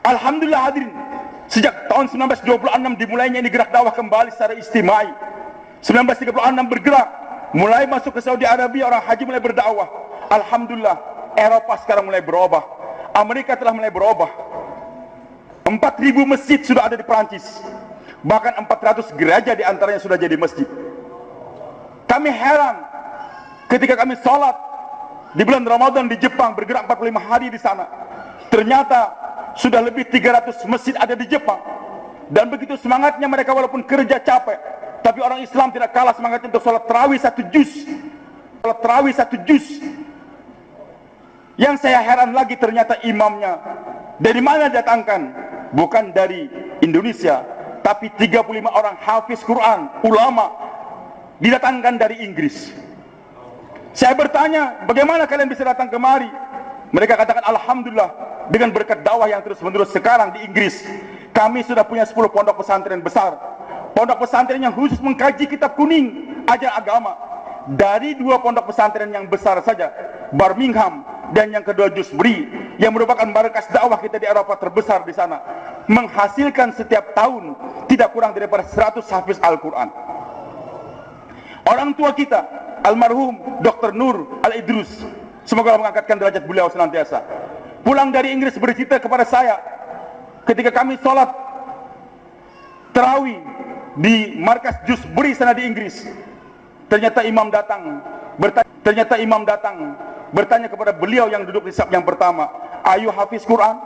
Alhamdulillah hadirin, sejak tahun 1926 dimulainya ini gerak dakwah kembali secara istimai. 1936 bergerak, mulai masuk ke Saudi Arabia, orang haji mulai berdakwah. Alhamdulillah, Eropa sekarang mulai berubah, Amerika telah mulai berubah. 4.000 masjid sudah ada di Perancis, bahkan 400 gereja diantaranya sudah jadi masjid. Kami heran ketika kami sholat di bulan Ramadan di Jepang, bergerak 45 hari di sana. Ternyata sudah lebih 300 masjid ada di Jepang. Dan begitu semangatnya mereka walaupun kerja capek, tapi orang Islam tidak kalah semangatnya untuk sholat tarawih 1 juz. Sholat tarawih 1 juz. Yang saya heran lagi, ternyata imamnya dari mana datangkan? Bukan dari Indonesia, tapi 35 orang hafiz Quran, ulama, didatangkan dari Inggris. Saya bertanya, bagaimana kalian bisa datang kemari? Mereka katakan, alhamdulillah, dengan berkat dakwah yang terus menerus sekarang di Inggris, kami sudah punya 10 pondok pesantren besar. Pondok pesantren yang khusus mengkaji kitab kuning, ajar agama. Dari 2 pondok pesantren yang besar saja, Birmingham dan yang kedua Dewsbury, yang merupakan markas dakwah kita di Eropa terbesar di sana, menghasilkan setiap tahun tidak kurang daripada 100 hafiz Al-Quran. Orang tua kita, almarhum Dr. Nur Al-Idrus, semoga Allah mengangkatkan derajat beliau senantiasa, pulang dari Inggris bercerita kepada saya, ketika kami sholat tarawih di markas Dewsbury sana di Inggris, ternyata imam datang bertanya kepada beliau yang duduk di saf yang pertama, ayu hafiz Quran?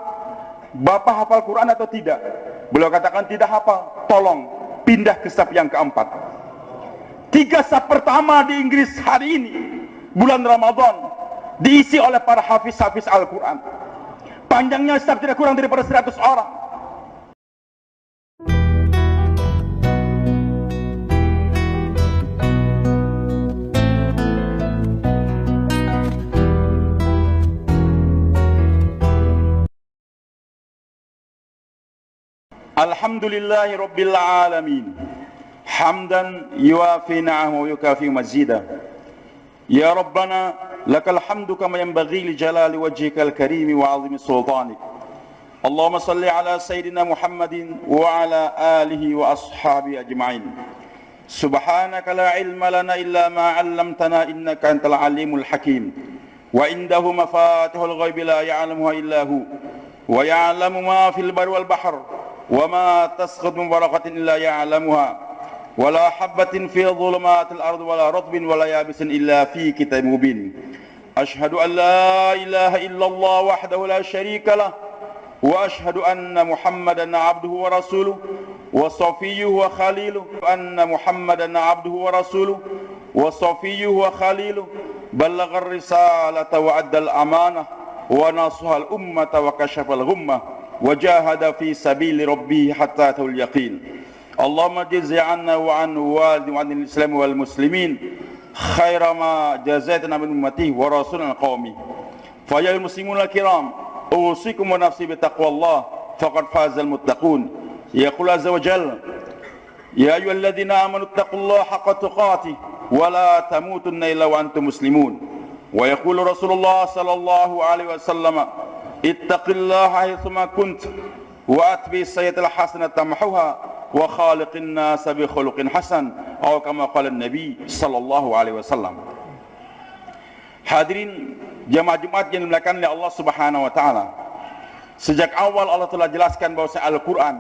Bapak hafal Quran atau tidak? Beliau katakan tidak hafal. Tolong pindah ke saf yang keempat. 3 saf pertama di Inggris hari ini, bulan Ramadan, diisi oleh para hafiz-hafiz Al-Quran. Panjangnya saf tidak kurang daripada 100 orang. Alhamdulillahi Rabbil Alamin, hamdan yuafi na'ahu wa yukafi mazida. Ya Rabbana, lakal hamdu kama yanbaghi li jalali wajhikal karimi wa 'azimi sultanik. Allahumma salli ala Sayyidina Muhammadin wa ala alihi wa ashabi ajma'in. Subhanaka la ilma lana illa ma 'allamtana innaka antal alimul hakim. Wa indahu mafatihul ghaibi la ya'lamuha illa hu. Wa ya'lamu ma fil barri wal bahr. وما تسقط من ورقة إلا يعلمها ولا حبة في ظلمات الأرض ولا رطب ولا يابس إلا في كتاب مبين. أشهد أن لا إله إلا الله وحده لا شريك له وأشهد أن محمدا عبده ورسوله وصفيه وخليله أن محمدا عبده ورسوله وصفيه وخليله بلغ الرسالة وأدى الأمانة ونصح الأمة وكشف الغمة وجاهد في سبيل ربه حتى أتاه اليقين. اللهم جز عنا وعن والدي وعن الإسلام والمسلمين خير ما جزيتنا من أمته ورسولنا قومي. فيا المسلمون الكرام، أوصيكم ونفسي بتقوى الله فقد فاز المتقون. يقول عز وجل: يا أيها الذين آمنوا اتقوا الله حق تقاته ولا تموتن إلا وأنتم مسلمون. ويقول رسول الله صلى الله عليه وسلم: اتق الله حيثما كنت واتبع السيئة الحسنة تمحوها وخالق الناس بخلق حسن أو كما قال النبي صلى الله عليه وسلم. Hadirin jamaah Jumat yang dimuliakan oleh Allah Subhanahu wa taala. Sejak awal Allah telah jelaskan bahwa Al-Qur'an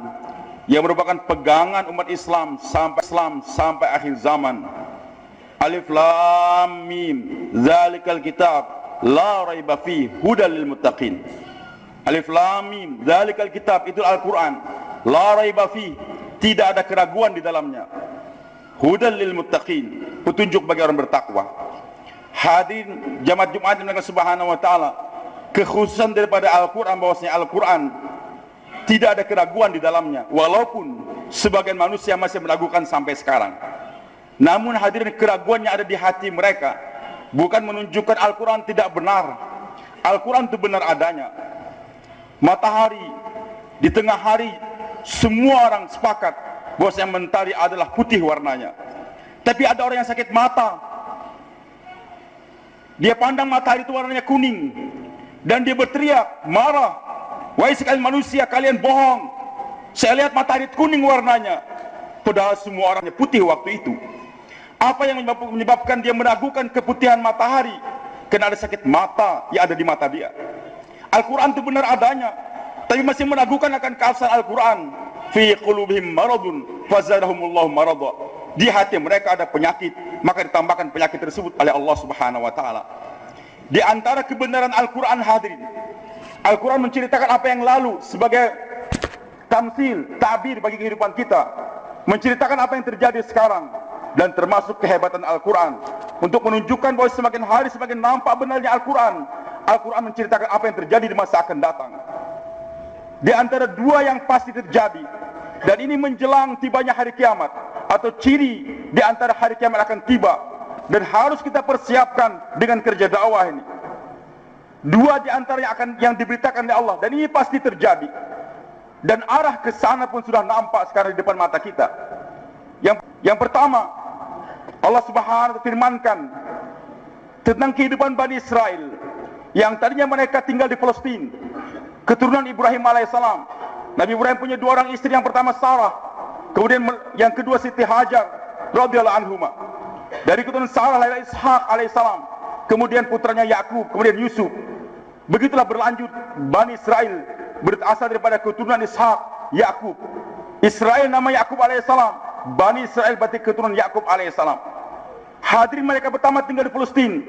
yang merupakan pegangan umat Islam sampai akhir zaman. Alif Lam Mim, zalikal kitab la raiba fihi hudal lil muttaqin. Alif Lam Mim, zalikal kitab, itu Al-Quran, la raiba fihi, tidak ada keraguan di dalamnya, hudal lil muttaqin, petunjuk bagi orang bertakwa. Hadirin jamaah Jumat yang dimuliakan Subhanahu wa taala, kekhususan daripada Al-Quran bahwasanya Al-Quran tidak ada keraguan di dalamnya, walaupun sebagian manusia masih meragukan sampai sekarang. Namun hadirin, keraguannya ada di hati mereka, bukan menunjukkan Al-Quran tidak benar. Al-Quran itu benar adanya. Matahari di tengah hari, semua orang sepakat bahwa yang mentari adalah putih warnanya. Tapi ada orang yang sakit mata, dia pandang matahari itu warnanya kuning, dan dia berteriak, marah, Wahai sekalian manusia, kalian bohong. Saya lihat matahari kuning warnanya, padahal semua orangnya putih waktu itu. Apa yang menyebabkan dia meragukan keputihan matahari? Karena ada sakit mata yang ada di mata dia. Al-Quran itu benar adanya, tapi masih meragukan akan keabsahan Al-Quran. Fi qulubihim maradun fazadahumullahu marada. Di hati mereka ada penyakit, maka ditambahkan penyakit tersebut oleh Allah Subhanahu wa taala. Di antara kebenaran Al-Quran, hadirin, Al-Quran menceritakan apa yang lalu sebagai tamsil, tabir bagi kehidupan kita, menceritakan apa yang terjadi sekarang, dan termasuk kehebatan Al-Quran untuk menunjukkan bahwa semakin hari semakin nampak benarnya Al-Quran. Al-Quran menceritakan apa yang terjadi di masa akan datang. Di antara dua yang pasti terjadi, dan ini menjelang tibanya hari kiamat, atau ciri di antara hari kiamat akan tiba, dan harus kita persiapkan dengan kerja dakwah ini. Dua di antara yang diberitakan oleh Allah, dan ini pasti terjadi, dan arah ke sana pun sudah nampak sekarang di depan mata kita. Yang pertama, Allah Subhanahu wa taala firmankan tentang kehidupan Bani Israel yang tadinya mereka tinggal di Palestina, keturunan Ibrahim alaihissalam. Nabi Ibrahim punya dua orang istri, yang pertama Sarah, kemudian yang kedua Siti Hajar radhiyallahu anhuma. Dari keturunan Sarah lahir Ishak alaihissalam, kemudian putranya Yakub, kemudian Yusuf. Begitulah berlanjut Bani Israel berasal daripada keturunan Ishak, Yakub. Israel nama Yakub alaihissalam, Bani Israel berarti keturunan Yakub alaihissalam. Hadirin, mereka pertama tinggal di Palestina,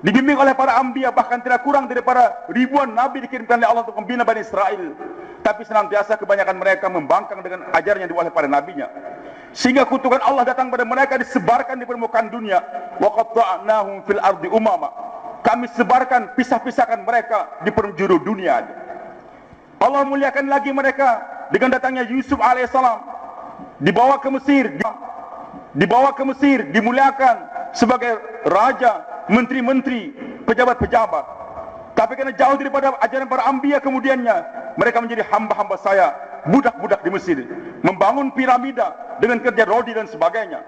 dibimbing oleh para anbiya, bahkan tidak kurang daripada ribuan nabi dikirimkan oleh Allah untuk membina Bani Israel. Tapi senantiasa kebanyakan mereka membangkang dengan ajaran yang dibawa oleh para nabinya, sehingga kutukan Allah datang pada mereka, disebarkan di permukaan dunia. Wa qatta'nahum fil ardi umama. Kami sebarkan, pisah-pisahkan mereka di penjuru dunia. Allah muliakan lagi mereka dengan datangnya Yusuf alaihissalam, dibawa ke Mesir, dimuliakan sebagai raja, menteri-menteri, pejabat-pejabat. Tapi karena jauh daripada ajaran para anbiya, kemudiannya mereka menjadi hamba-hamba saya, budak-budak di Mesir, membangun piramida dengan kerja rodi dan sebagainya.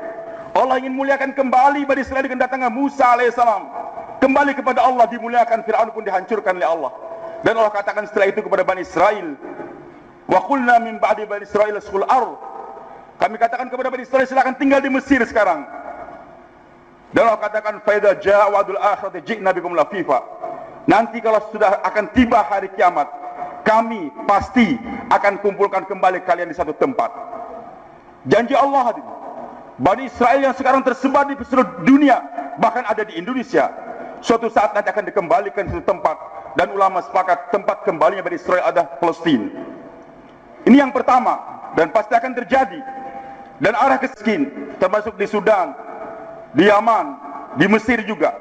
Allah ingin muliakan kembali Bani Israel dengan datangnya Musa alaihissalam, kembali kepada Allah, dimuliakan. Fir'aun pun dihancurkan oleh Allah. Dan Allah katakan setelah itu kepada Bani Israel, wa qulna min ba'di Bani Israel uskul ardh. Kami katakan kepada Bani Israel, silakan tinggal di Mesir sekarang. Dan Allah katakan, fa idza jaa wa'dul akhirati ji'na bikum lafifa. Nanti kalau sudah akan tiba hari kiamat, kami pasti akan kumpulkan kembali kalian di satu tempat. Janji Allah, hadirin. Bani Israel yang sekarang tersebar di seluruh dunia, bahkan ada di Indonesia, suatu saat nanti akan dikembalikan ke satu tempat. Dan ulama sepakat tempat kembalinya Bani Israel adalah Palestina. Ini yang pertama, dan pasti akan terjadi. Dan arah ke sini, termasuk di Sudan, di Yaman, di Mesir juga.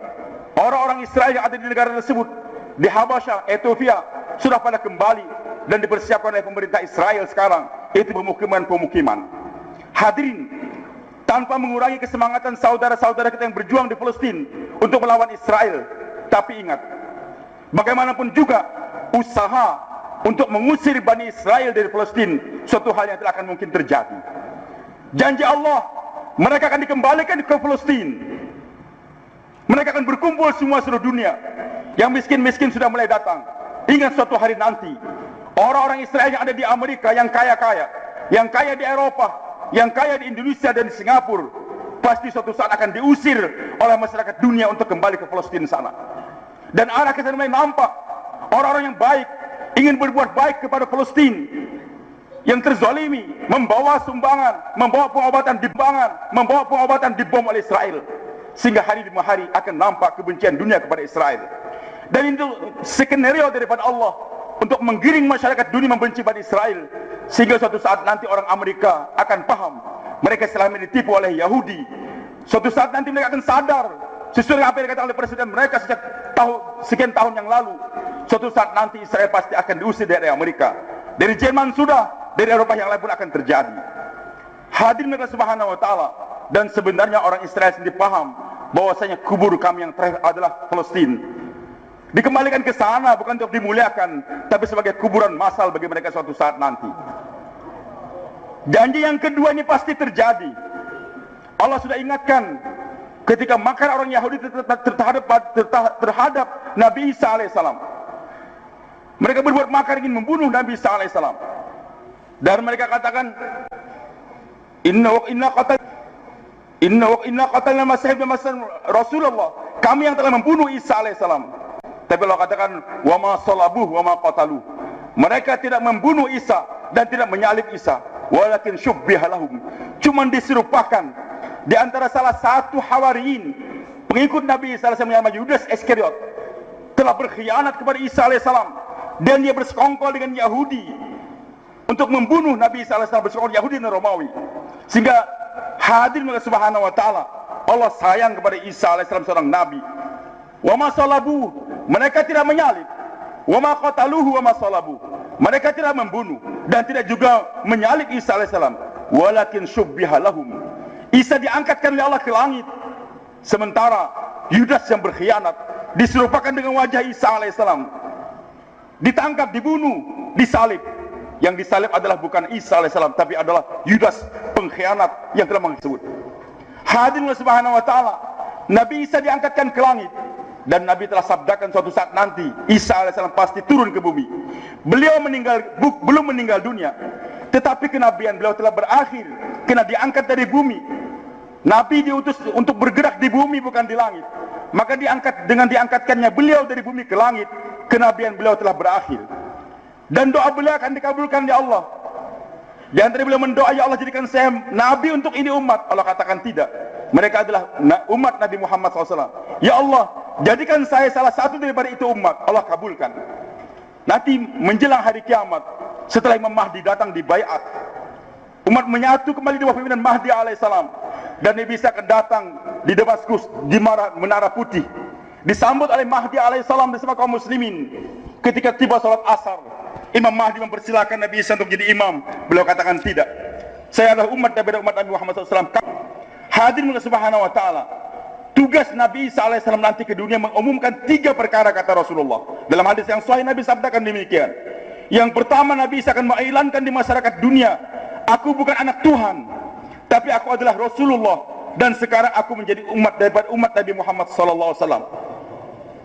Orang-orang Israel yang ada di negara tersebut, di Habasyah, Ethiopia, sudah pada kembali dan dipersiapkan oleh pemerintah Israel sekarang. Itu pemukiman-pemukiman. Hadirin, tanpa mengurangi kesemangatan saudara-saudara kita yang berjuang di Palestina untuk melawan Israel. Tapi ingat, bagaimanapun juga usaha untuk mengusir Bani Israel dari Palestina suatu hal yang tidak akan mungkin terjadi. Janji Allah, mereka akan dikembalikan ke Palestina. Mereka akan berkumpul semua seluruh dunia. Yang miskin-miskin sudah mulai datang. Ingat suatu hari nanti, orang-orang Israel yang ada di Amerika, yang kaya-kaya, yang kaya di Eropa, yang kaya di Indonesia dan di Singapura, pasti suatu saat akan diusir oleh masyarakat dunia untuk kembali ke Palestina sana. Dan arah ke sana mulai nampak. Orang-orang yang baik ingin berbuat baik kepada Palestina yang terzalimi, membawa sumbangan, membawa pengobatan dibom oleh Israel, sehingga hari demi hari akan nampak kebencian dunia kepada Israel. Dan itu skenario daripada Allah untuk menggiring masyarakat dunia membenci Bani Israel, sehingga suatu saat nanti orang Amerika akan paham mereka selama ini ditipu oleh Yahudi. Suatu saat nanti mereka akan sadar sesuai dengan apa yang dikatakan oleh presiden mereka sejak sekian tahun yang lalu. Suatu saat nanti Israel pasti akan diusir dari Amerika, dari Jerman sudah, dari Eropa yang lain pun akan terjadi. Hadirin Allah Subhanahu wa taala. Dan sebenarnya orang Israel sendiri paham bahwasanya kubur kami yang terakhir adalah Palestina. Dikembalikan ke sana bukan untuk dimuliakan, tapi sebagai kuburan massal bagi mereka suatu saat nanti. Janji yang kedua ini pasti terjadi. Allah sudah ingatkan ketika makar orang Yahudi terhadap Nabi Isa alaihissalam. Mereka berbuat makar ingin membunuh Nabi Isa alaihissalam. Dan mereka katakan, inna qatalna Masih ibn Rasulullah. Kami yang telah membunuh Isa alaihissalam. Tapi Allah katakan, wa ma salabuh wa ma qataluh. Mereka tidak membunuh Isa dan tidak menyalib Isa, walakin syubbiha lahum. Cuma diserupakan di antara salah satu hawariyin, pengikut Nabi Isa alaihissalam yang namanya Yudas Iskariot, telah berkhianat kepada Isa alaihissalam, dan dia bersekongkol dengan Yahudi untuk membunuh Nabi Isa alaihissalam, bersekongkol Yahudi dan Romawi. Sehingga hadirin Allah subhanahu wa ta'ala, Allah sayang kepada Isa alaihissalam seorang Nabi. Wa ma salabuh, mereka tidak menyalib. Wa ma qataluhu wa ma salabuh, mereka tidak membunuh dan tidak juga menyalib Isa alaihissalam, walakin syubbiha lahum. Isa diangkatkan oleh Allah ke langit, sementara Yudas yang berkhianat diserupakan dengan wajah Isa alaihissalam, ditangkap, dibunuh, disalib. Yang disalib adalah bukan Isa alaihissalam, tapi adalah Yudas pengkhianat yang telah mengisebut. Hadirin subhanahu wa ta'ala, Nabi Isa diangkatkan ke langit, dan Nabi telah sabdakan suatu saat nanti Isa alaihissalam pasti turun ke bumi. Beliau belum meninggal dunia, tetapi kenabian beliau telah berakhir, karena diangkat dari bumi. Nabi diutus untuk bergerak di bumi, bukan di langit. Maka dengan diangkatkannya beliau dari bumi ke langit, kenabian beliau telah berakhir. Dan doa beliau akan dikabulkan ya Allah. Jangan tadi beliau mendoa, ya Allah jadikan saya Nabi untuk ini umat. Allah katakan tidak. Mereka adalah umat Nabi Muhammad SAW. Ya Allah, jadikan saya salah satu daripada itu umat. Allah kabulkan. Nanti menjelang hari kiamat, setelah Imam Mahdi datang di Baiat, umat menyatu kembali di bawah pimpinan Mahdi alaihissalam, dan Nabi Isa akan datang di Damaskus, di Menara Putih, disambut oleh Mahdi alaihissalam bersama kaum muslimin. Ketika tiba salat asar, Imam Mahdi mempersilakan Nabi Isa untuk jadi imam. Beliau katakan tidak, saya adalah umat daripada umat Nabi Muhammad SAW. Hadirin subhanahu wa ta'ala, tugas Nabi Isa alaihissalam nanti ke dunia mengumumkan 3 perkara, kata Rasulullah. Dalam hadis yang sahih Nabi sabdakan demikian. Yang pertama, Nabi Isa akan mengiklankan di masyarakat dunia, aku bukan anak Tuhan, tapi aku adalah Rasulullah, dan sekarang aku menjadi umat daripada umat Nabi Muhammad SAW.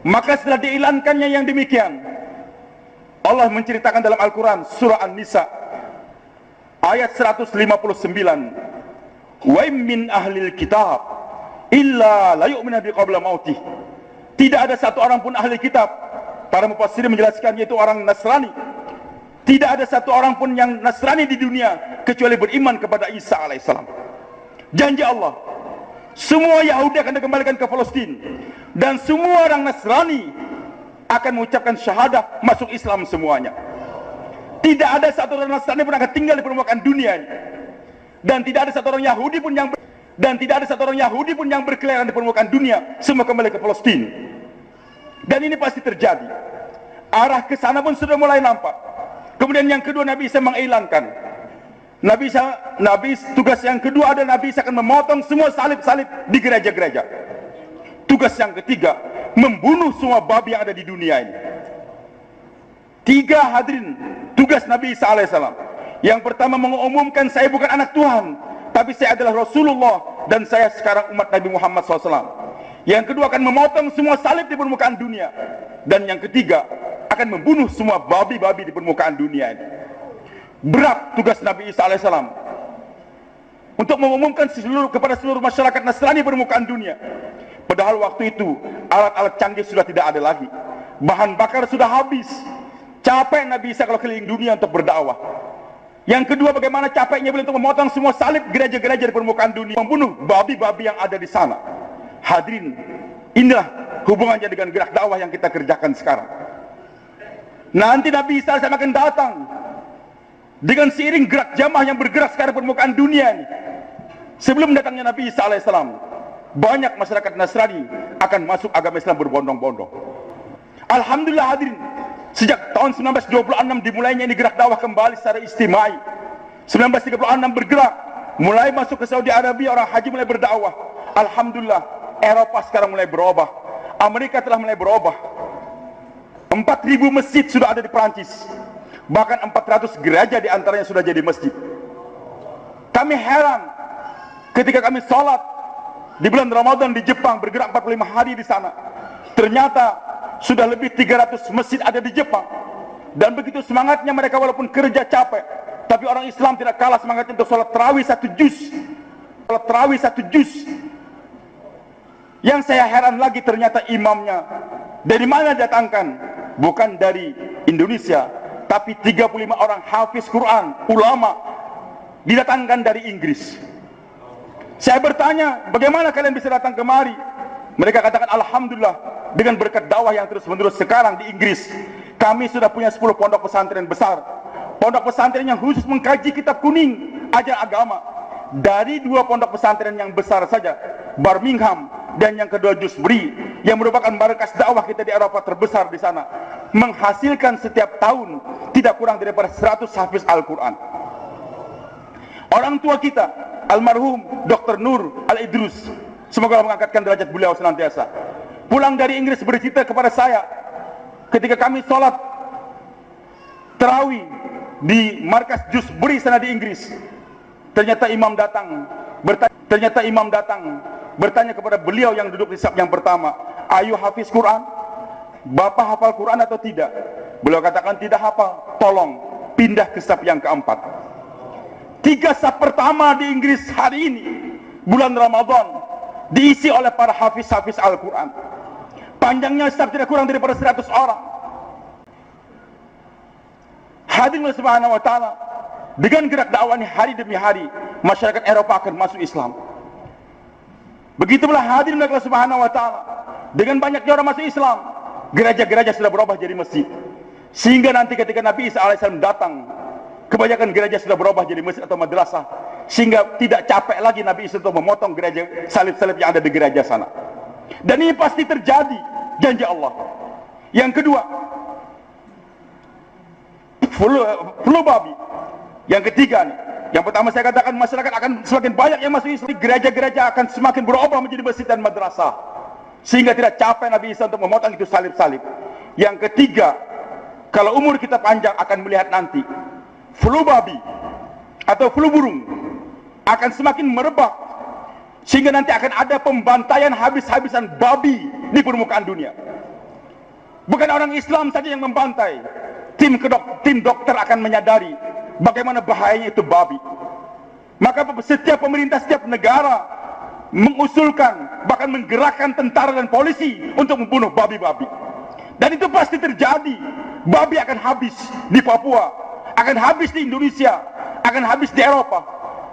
Maka setelah diiklankannya yang demikian, Allah menceritakan dalam Al-Quran surah An-Nisa ayat 159, wa min ahlil kitab illa la yu'minu bi qabla mautih. Tidak ada satu orang pun ahli kitab, para mufassir menjelaskan, yaitu orang Nasrani. Tidak ada satu orang pun yang Nasrani di dunia kecuali beriman kepada Isa alaihissalam. Janji Allah, semua Yahudi akan dikembalikan ke Palestina, dan semua orang Nasrani akan mengucapkan syahadah, masuk Islam semuanya. Tidak ada satu orang Nasrani pun akan tinggal di permukaan dunia ini. Dan tidak ada satu orang Yahudi pun yang berkeliaran di permukaan dunia. Semua kembali ke Palestina. Dan ini pasti terjadi. Arah ke sana pun sudah mulai nampak. Kemudian yang kedua, Nabi Isa mengiklankan, tugas yang kedua adalah Nabi Isa akan memotong semua salib-salib di gereja-gereja. Tugas yang ketiga, membunuh semua babi yang ada di dunia ini. 3 hadirin tugas Nabi Isa alaihissalam. Yang pertama, mengumumkan saya bukan anak Tuhan, tapi saya adalah Rasulullah, dan saya sekarang umat Nabi Muhammad SAW. Yang kedua, akan memotong semua salib di permukaan dunia. Dan yang ketiga, akan membunuh semua babi-babi di permukaan dunia ini. Berat tugas Nabi Isa alaihissalam untuk mengumumkan kepada seluruh masyarakat Nasrani permukaan dunia. Padahal waktu itu alat-alat canggih sudah tidak ada lagi, bahan bakar sudah habis. Capek Nabi Isa kalau keliling dunia untuk berdakwah. Yang kedua, bagaimana capeknya beliau untuk memotong semua salib gereja-gereja di permukaan dunia, membunuh babi-babi yang ada di sana. Hadirin, inilah hubungannya dengan gerak dakwah yang kita kerjakan sekarang. Nanti Nabi Isa akan datang dengan seiring gerak jamaah yang bergerak sekarang di permukaan dunia ini. Sebelum datangnya Nabi Isa alaihissalam, banyak masyarakat Nasrani akan masuk agama Islam berbondong-bondong. Alhamdulillah hadirin, sejak tahun 1926 dimulainya ini gerak dakwah kembali secara istimai. 1936 bergerak, mulai masuk ke Saudi Arabia, orang haji mulai berdakwah. Alhamdulillah, Eropa sekarang mulai berubah, Amerika telah mulai berubah. 4.000 masjid sudah ada di Perancis, bahkan 400 gereja diantaranya sudah jadi masjid. Kami heran ketika kami sholat di bulan Ramadan di Jepang, bergerak 45 hari di sana. Ternyata sudah lebih 300 masjid ada di Jepang. Dan begitu semangatnya mereka walaupun kerja capek. Tapi orang Islam tidak kalah semangatnya untuk sholat tarawih 1 juz. Sholat tarawih 1 juz. Yang saya heran lagi ternyata imamnya dari mana datangkan? Bukan dari Indonesia, tapi 35 orang hafiz Quran, ulama, didatangkan dari Inggris. Saya bertanya, bagaimana kalian bisa datang kemari? Mereka katakan, alhamdulillah, dengan berkat dakwah yang terus-menerus sekarang di Inggris, kami sudah punya 10 pondok pesantren besar. Pondok pesantren yang khusus mengkaji kitab kuning, ajar agama. Dari 2 pondok pesantren yang besar saja, Birmingham dan yang kedua Dewsbury, yang merupakan markas dakwah kita di Eropa terbesar di sana, menghasilkan setiap tahun tidak kurang daripada 100 hafiz Al-Quran. Orang tua kita, almarhum Dr. Nur Al-Idrus, semoga Allah mengangkatkan derajat beliau senantiasa, pulang dari Inggris bercerita kepada saya, ketika kami sholat tarawih di markas Dewsbury sana di Inggris, ternyata imam datang bertanya kepada beliau yang duduk di saf yang pertama, ayu hafiz Quran? Bapak hafal Quran atau tidak? Beliau katakan tidak hafal. Tolong pindah ke saf yang keempat. 3 saf pertama di Inggris hari ini, bulan Ramadan, diisi oleh para hafiz-hafiz Al-Quran. Panjangnya saf tidak kurang daripada 100 orang. Hadirin subhanahu wa ta'ala, dengan gerak dakwah ini hari demi hari, masyarakat Eropa akan masuk Islam. Begitulah hadirin Allah subhanahu wa ta'ala, dengan banyaknya orang masuk Islam, gereja-gereja sudah berubah jadi masjid. Sehingga nanti ketika Nabi Isa AS datang, kebanyakan gereja sudah berubah jadi masjid atau madrasah. Sehingga tidak capek lagi Nabi Isa untuk memotong gereja salib-salib yang ada di gereja sana. Dan ini pasti terjadi, janji Allah. Yang kedua, flu babi. Yang ketiga nih, yang pertama saya katakan masyarakat akan semakin banyak yang masuk Islam, gereja-gereja akan semakin berubah menjadi masjid dan madrasah, sehingga tidak capek Nabi Isa untuk memotong itu salib-salib. Yang ketiga, kalau umur kita panjang akan melihat nanti flu babi atau flu burung akan semakin merebak, sehingga nanti akan ada pembantaian habis-habisan babi di permukaan dunia. Bukan orang Islam saja yang membantai, tim dokter akan menyadari bagaimana bahayanya itu babi. Maka setiap pemerintah, setiap negara mengusulkan, bahkan menggerakkan tentara dan polisi untuk membunuh babi-babi. Dan itu pasti terjadi. Babi akan habis di Papua, akan habis di Indonesia, akan habis di Eropa.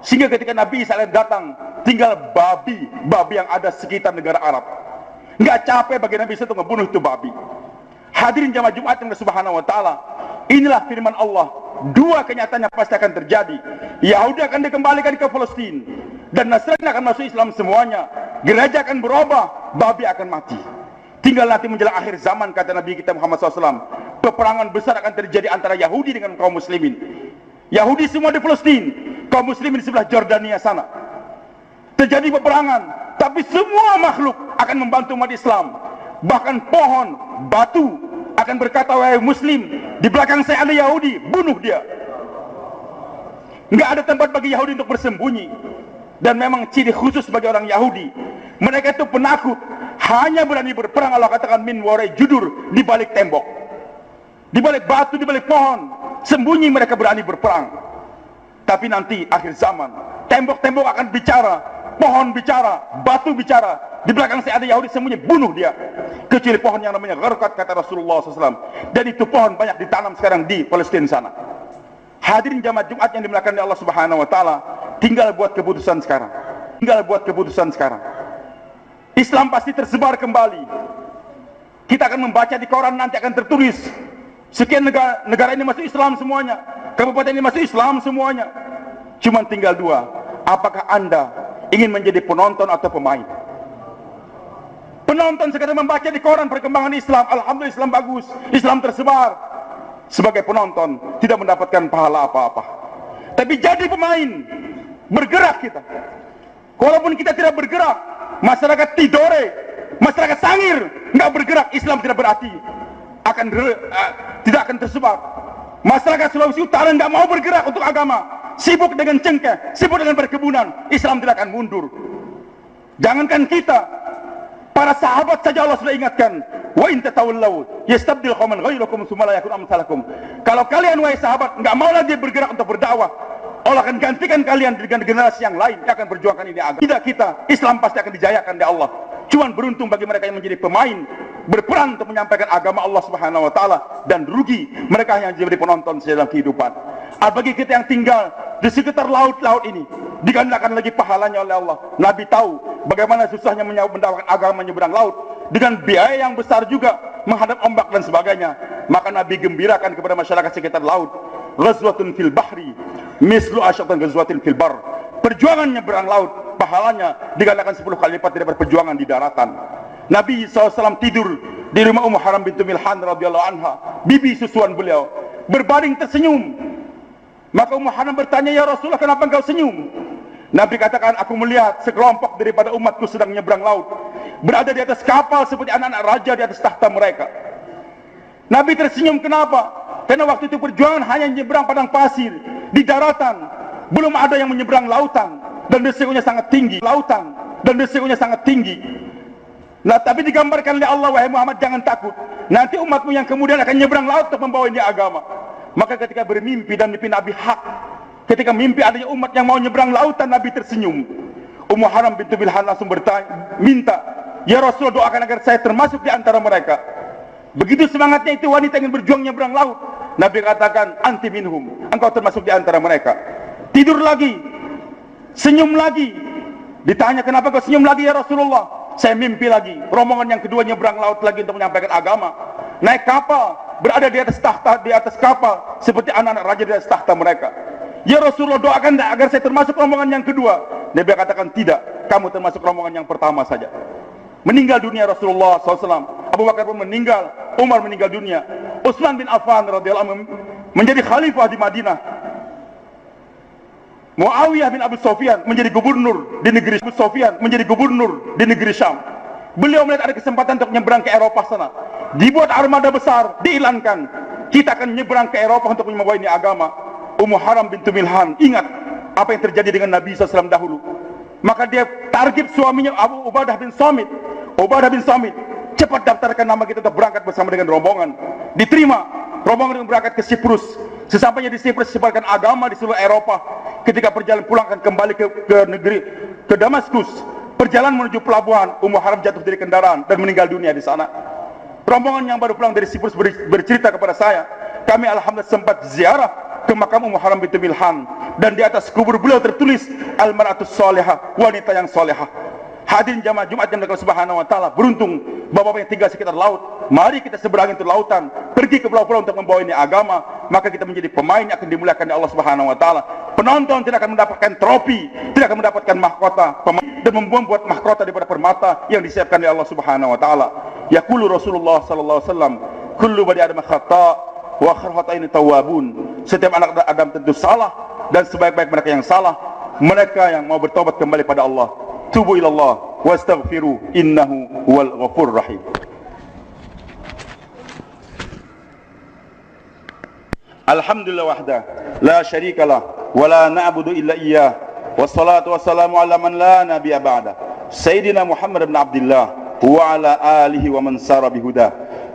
Sehingga ketika Nabi Isa datang, tinggal babi yang ada sekitar negara Arab. Nggak capek bagi Nabi Isa untuk membunuh itu babi. Hadirin jamaah Jumat yang subhanahu wa ta'ala, inilah firman Allah. 2 kenyataannya pasti akan terjadi. Yahudi akan dikembalikan ke Palestina, dan Nasrani akan masuk Islam semuanya. Gereja akan berubah, babi akan mati. Tinggal nanti menjelang akhir zaman, kata Nabi kita Muhammad SAW, peperangan besar akan terjadi antara Yahudi dengan kaum muslimin. Yahudi semua di Palestina, kaum muslimin di sebelah Jordania sana. Terjadi peperangan, tapi semua makhluk akan membantu umat Islam. Bahkan pohon, batu akan berkata, wahai muslim, di belakang saya ada Yahudi, bunuh dia. Nggak ada tempat bagi Yahudi untuk bersembunyi. Dan memang ciri khusus bagi orang Yahudi, mereka itu penakut, hanya berani berperang, Allah katakan, min warai judur, di balik tembok, di balik batu, di balik pohon, sembunyi mereka berani berperang. Tapi nanti akhir zaman, tembok-tembok akan bicara, pohon bicara, batu bicara. Di belakang saya ada Yahudi, sembunyi, bunuh dia. Kecuali pohon yang namanya gharqad, kata Rasulullah SAW. Dan itu pohon banyak ditanam sekarang di Palestina sana. Hadirin jamaah Jumat yang dimuliakan oleh Allah Subhanahu wa taala, tinggal buat keputusan sekarang. Islam pasti tersebar kembali. Kita akan membaca di koran, nanti akan tertulis sekian negara ini masuk Islam semuanya, kabupaten ini masuk Islam semuanya. Cuman tinggal 2. Apakah Anda ingin menjadi penonton atau pemain? Penonton sekadar membaca di koran perkembangan Islam, alhamdulillah Islam bagus, Islam tersebar. Sebagai penonton tidak mendapatkan pahala apa-apa. Tapi jadi pemain, bergerak kita. Walaupun kita tidak bergerak, masyarakat Tidore, masyarakat Sangir nggak bergerak, Islam tidak berarti tidak akan tersebar. Masyarakat Sulawesi Utara nggak mau bergerak untuk agama, sibuk dengan cengkeh, sibuk dengan perkebunan, Islam tidak akan mundur. Jangankan kita, Para sahabat saja Allah sudah ingatkan, wa in tatawallaw yastabdil qauman ghairakum tsumma la yakun amsalakum. Kalau kalian wahai sahabat enggak mau lagi bergerak untuk berdakwah, Allah akan gantikan kalian dengan generasi yang lain yang akan berjuangkan ini agama. Tidak kita, Islam pasti akan dijayakan oleh Allah. Cuman beruntung bagi mereka yang menjadi pemain, berperan untuk menyampaikan agama Allah Subhanahu wa taala, dan rugi mereka yang menjadi penonton dalam kehidupan. Bagi kita yang tinggal di sekitar laut-laut ini, digandakan lagi pahalanya oleh Allah. Nabi tahu bagaimana susahnya mendakwakan agama menyeberang laut dengan biaya yang besar juga, menghadap ombak dan sebagainya. Maka Nabi gembirakan kepada masyarakat sekitar laut, ghazwatun fil bahri mislu asyatan ghazwatin fil bar. Perjuangan nyeberang laut pahalanya digandakan 10 kali lipat daripada perjuangan di daratan. Nabi SAW tidur di rumah Ummu Haram bintu Milhan radhiyallahu anha, bibi susuan beliau, berbaring tersenyum. Maka Ummu Haram bertanya, ya Rasulullah, kenapa engkau senyum? Nabi katakan, aku melihat sekelompok daripada umatku sedang nyebrang laut, berada di atas kapal seperti anak-anak raja di atas tahta mereka. Nabi tersenyum, kenapa? Karena waktu itu perjuangan hanya nyebrang padang pasir di daratan, belum ada yang menyeberang lautan, dan resikonya sangat tinggi. Lautan dan resikonya sangat tinggi. Nah, tapi digambarkan oleh Allah, wahai Muhammad, jangan takut. Nanti umatmu yang kemudian akan nyebrang laut untuk membawa ini agama. Maka ketika bermimpi dan mimpi Nabi hak, ketika mimpi adanya umat yang mau nyebrang lautan, Nabi tersenyum. Ummu Haram bintu Milhan langsung bertanya, minta, ya Rasulullah, doakan agar saya termasuk di antara mereka. Begitu semangatnya itu wanita ingin berjuang nyebrang laut, Nabi katakan, anti minhum, engkau termasuk di antara mereka. Tidur lagi, senyum lagi. Ditanya, kenapa kau senyum lagi ya Rasulullah? Saya mimpi lagi, rombongan yang kedua nyebrang laut lagi untuk menyampaikan agama. Naik kapal, berada di atas tahta, di atas kapal seperti anak-anak raja di atas tahta mereka. Ya Rasulullah, doakan agar saya termasuk rombongan yang kedua. Nabi katakan, tidak, kamu termasuk rombongan yang pertama saja. Meninggal dunia Rasulullah SAW. Abu Bakar pun meninggal, Umar meninggal dunia, Utsman bin Affan radhiyallahu anhu menjadi khalifah di Madinah. Muawiyah bin Abu Sufyan menjadi gubernur di negeri Syam. Beliau melihat ada kesempatan untuk menyeberang ke Eropa sana. Dibuat armada besar, diiklankan, kita akan menyeberang ke Eropa untuk membawa ini agama. Ummu Haram bintu Milhan ingat apa yang terjadi dengan Nabi SAW dahulu. Maka dia target suaminya Abu Ubadah bin Samit. Cepat daftarkan nama kita untuk berangkat bersama dengan rombongan. Diterima, rombongan berangkat ke Siprus. Sesampainya di Siprus, sebarkan agama di seluruh Eropa. Ketika perjalanan pulang akan kembali ke Damaskus, perjalanan menuju pelabuhan, Ummu Haram jatuh dari kendaraan dan meninggal dunia di sana. Rombongan yang baru pulang dari Siprus bercerita kepada saya, kami alhamdulillah sempat ziarah ke makam Ummu Haram bintu Milhan, dan di atas kubur beliau tertulis al-mar'atus salihah, wanita yang salihah. Hadirin jamaah Jumat yang Allah Subhanahu wa taala, beruntung bapak-bapak yang tinggal sekitar laut, mari kita seberangi ke lautan, pergi ke pulau-pulau untuk membawa ini agama. Maka kita menjadi pemain yang akan dimuliakan oleh Allah Subhanahu wa taala. Penonton tidak akan mendapatkan trofi, tidak akan mendapatkan mahkota, dan membuat mahkota daripada permata yang disiapkan oleh Allah Subhanahu wa taala. Yaqulu Rasulullah sallallahu alaihi wasallam, kullu bani adam khata' wa khairul tawwabun. Setiap anak Adam tentu salah, dan sebaik-baik mereka yang salah mereka yang mau bertobat kembali pada Allah. Tubu ilallah wastaghfiru innahu wal ghafur rahim. Alhamdulillah wahda la syarikalah wa la na'budu illa iyyah, wassalatu wassalamu ala man la nabiyya ba'da, sayyidina Muhammad bin Abdullah wa ala alihi wa man sara bihuda.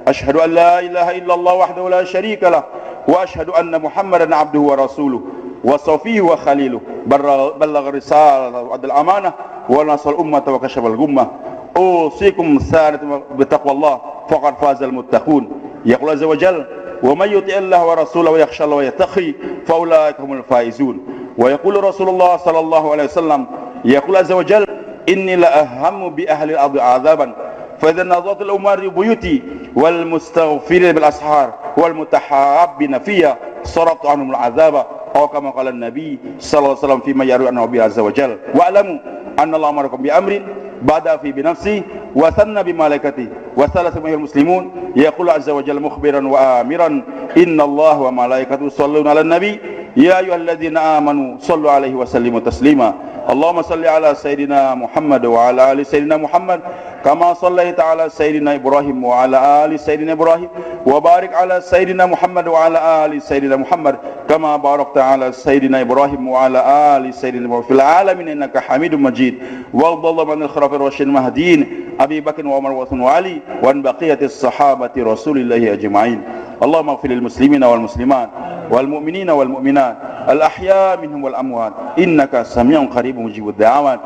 Asyhadu an la ilaha illallah wahdahu la syarikalah wa asyhadu anna Muhammadan abduhu wa rasuluh wa safiyuhu wa khaliluh, ballagha risalah wa adal amanah wa nasal ummata wa kashafal gummah. Usikum sanatan bi taqwallah faqad fazal muttaqun. Yaqul azza wa jalla, wa may yuti'illah wa rasulahu wa yakhsha Allah wa yattaqi fa ulaika humul faizun. Wa yaqulu Rasulullah sallallahu alaihi wasallam, yaqul azza wa jalla, inni la ahammu bi ahli al-ardi 'adzaban fa idza nazarat al-umar buyuti wal mustaghfirin bil ashar wal mutahabbina fiyya saraftu anhum al-'adzaba. Atau kama qala Nabi sallallahu alaihi wasallam fi ma yaru anhu bi azza wa jalla. Wa alamu anna Allah amarakum bi amrin bada fi bi nafsi wa sanna bi malaikati wa salasa minal muslimun, yaqulu azza wa jalla mukhbiran wa amiran, inna Allah wa malaikatahu yusholluna 'alan nabi ya ayyuhalladzina amanu shallu 'alaihi wa sallimu taslima. Allahumma shalli 'ala sayidina Muhammad wa 'ala ali sayidina Muhammad كما صليت على سيدنا إبراهيم وعلى آل سيدنا إبراهيم وبارك على سيدنا محمد وعلى آل سيدنا محمد كما باركت على سيدنا إبراهيم وعلى آل سيدنا إبراهيم في العالمين إنك حميد مجيد. وارض اللهم عن الخلفاء الراشدين المهديين أبي بكر وعمر وعثمان وعلي وعن بقية الصحابة رسول الله أجمعين. اللهم اغفر للمسلمين والمسلمات والمؤمنين والمؤمنات الأحياء منهم والأموات إنك سميع قريب مجيب الدعوات.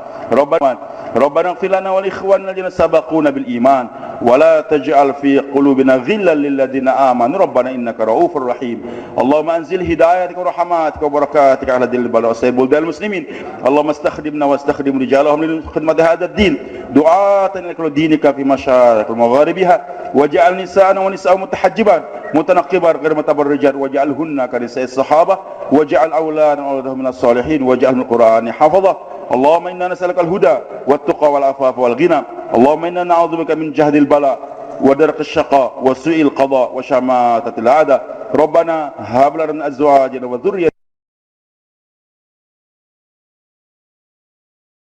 ربنا اغفر لنا ولإخواننا الذين سبقونا بالإيمان ولا تجعل في قلوبنا غلا للذين آمنوا ربنا إنك رؤوف رحيم. اللهم أنزل هدايتك ورحماتك وبركاتك على دل البلاد وسائر بلدان المسلمين. اللهم استخدمنا واستخدم رجالهم لخدمة هذا الدين دعاة إلى دينك في مشارق ومغاربها. واجعل نساءنا ونساء متحجبات متنقبات غير متبرجات واجعلهن كنساء الصحابة واجعل أولادنا وأولادهم من الصالحين واجعل من القرآن حفظه. اللهم إنا نسألك الهدى والتقى والعفاف والغنى. اللهم إنا نعوذ بك من جهد البلاء ودرك الشقاء وسوء القضاء وشماتة الأعداء. ربنا هب لنا من أزواجنا وذريتنا